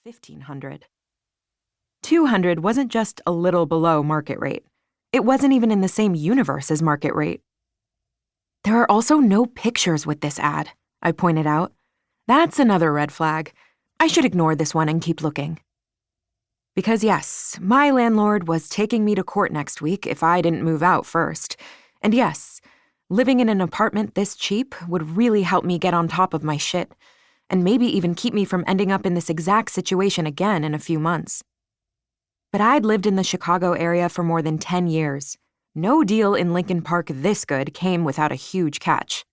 $1,500. $200 wasn't just a little below market rate. It wasn't even in the same universe as market rate. There are also no pictures with this ad, I pointed out. That's another red flag. I should ignore this one and keep looking. Because yes, my landlord was taking me to court next week if I didn't move out first. And yes, living in an apartment this cheap would really help me get on top of my shit, and maybe even keep me from ending up in this exact situation again in a few months. But I'd lived in the Chicago area for more than 10 years. No deal in Lincoln Park this good came without a huge catch.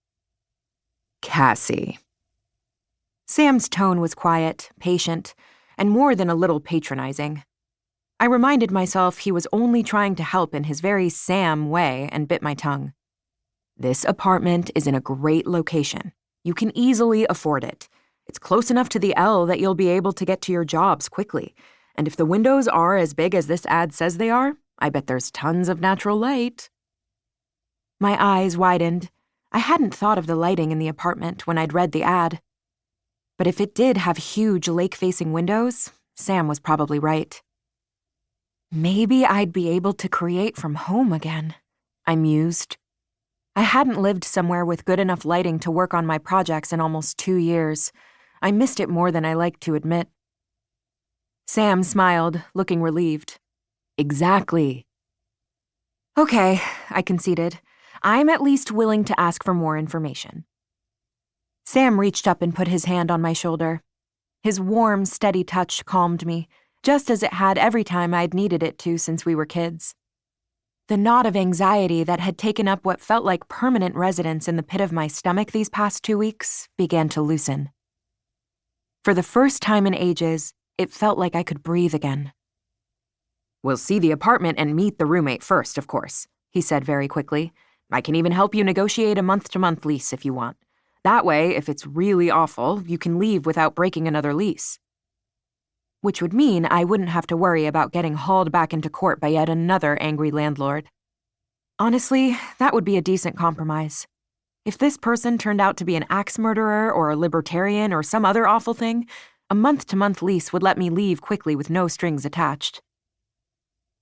Cassie. Sam's tone was quiet, patient, and more than a little patronizing. I reminded myself he was only trying to help in his very Sam way and bit my tongue. This apartment is in a great location. You can easily afford it. It's close enough to the L that you'll be able to get to your jobs quickly. And if the windows are as big as this ad says they are, I bet there's tons of natural light. My eyes widened. I hadn't thought of the lighting in the apartment when I'd read the ad. But if it did have huge lake-facing windows, Sam was probably right. Maybe I'd be able to create from home again, I mused. I hadn't lived somewhere with good enough lighting to work on my projects in almost 2 years. I missed it more than I liked to admit. Sam smiled, looking relieved. Exactly. Okay, I conceded. I'm at least willing to ask for more information. Sam reached up and put his hand on my shoulder. His warm, steady touch calmed me, just as it had every time I'd needed it to since we were kids. The knot of anxiety that had taken up what felt like permanent residence in the pit of my stomach these past 2 weeks began to loosen. For the first time in ages, it felt like I could breathe again. We'll see the apartment and meet the roommate first, of course, he said very quickly. I can even help you negotiate a month-to-month lease if you want. That way, if it's really awful, you can leave without breaking another lease. Which would mean I wouldn't have to worry about getting hauled back into court by yet another angry landlord. Honestly, that would be a decent compromise. If this person turned out to be an axe murderer or a libertarian or some other awful thing, a month-to-month lease would let me leave quickly with no strings attached.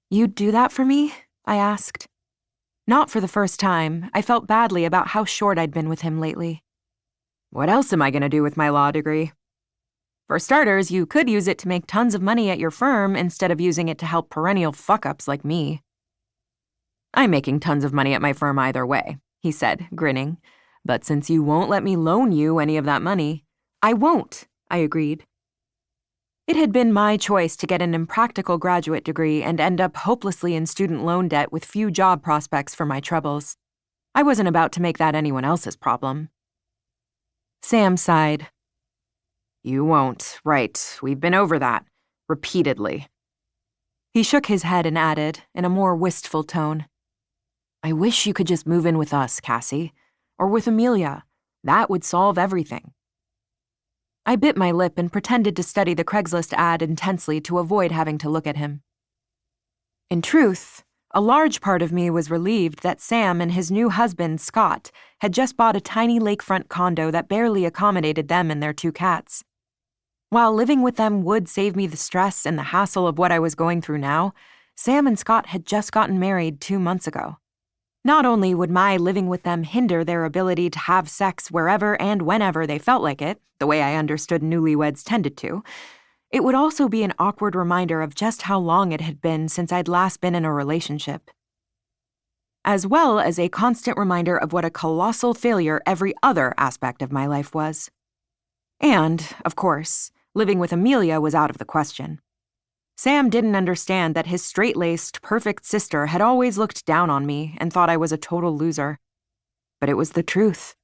You'd do that for me? I asked. Not for the first time. I felt badly about how short I'd been with him lately. What else am I going to do with my law degree? For starters, you could use it to make tons of money at your firm instead of using it to help perennial fuck-ups like me. I'm making tons of money at my firm either way, he said, grinning. But since you won't let me loan you any of that money, I won't, I agreed. It had been my choice to get an impractical graduate degree and end up hopelessly in student loan debt with few job prospects for my troubles. I wasn't about to make that anyone else's problem. Sam sighed. You won't, right. We've been over that. Repeatedly. He shook his head and added, in a more wistful tone, I wish you could just move in with us, Cassie. Or with Amelia. That would solve everything. I bit my lip and pretended to study the Craigslist ad intensely to avoid having to look at him. In truth, a large part of me was relieved that Sam and his new husband, Scott, had just bought a tiny lakefront condo that barely accommodated them and their 2 cats. While living with them would save me the stress and the hassle of what I was going through now, Sam and Scott had just gotten married 2 months ago. Not only would my living with them hinder their ability to have sex wherever and whenever they felt like it, the way I understood newlyweds tended to, it would also be an awkward reminder of just how long it had been since I'd last been in a relationship. As well as a constant reminder of what a colossal failure every other aspect of my life was. And, of course, living with Amelia was out of the question. Sam didn't understand that his straight-laced, perfect sister had always looked down on me and thought I was a total loser. But it was the truth.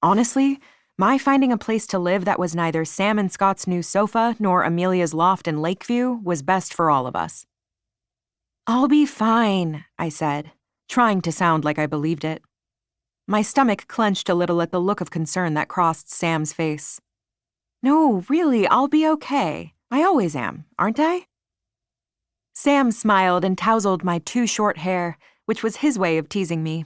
Honestly, my finding a place to live that was neither Sam and Scott's new sofa nor Amelia's loft in Lakeview was best for all of us. I'll be fine, I said, trying to sound like I believed it. My stomach clenched a little at the look of concern that crossed Sam's face. No, really, I'll be okay. I always am, aren't I? Sam smiled and tousled my too short hair, which was his way of teasing me.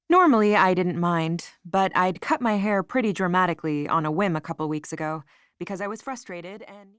Normally, I didn't mind, but I'd cut my hair pretty dramatically on a whim a couple weeks ago because I was frustrated and...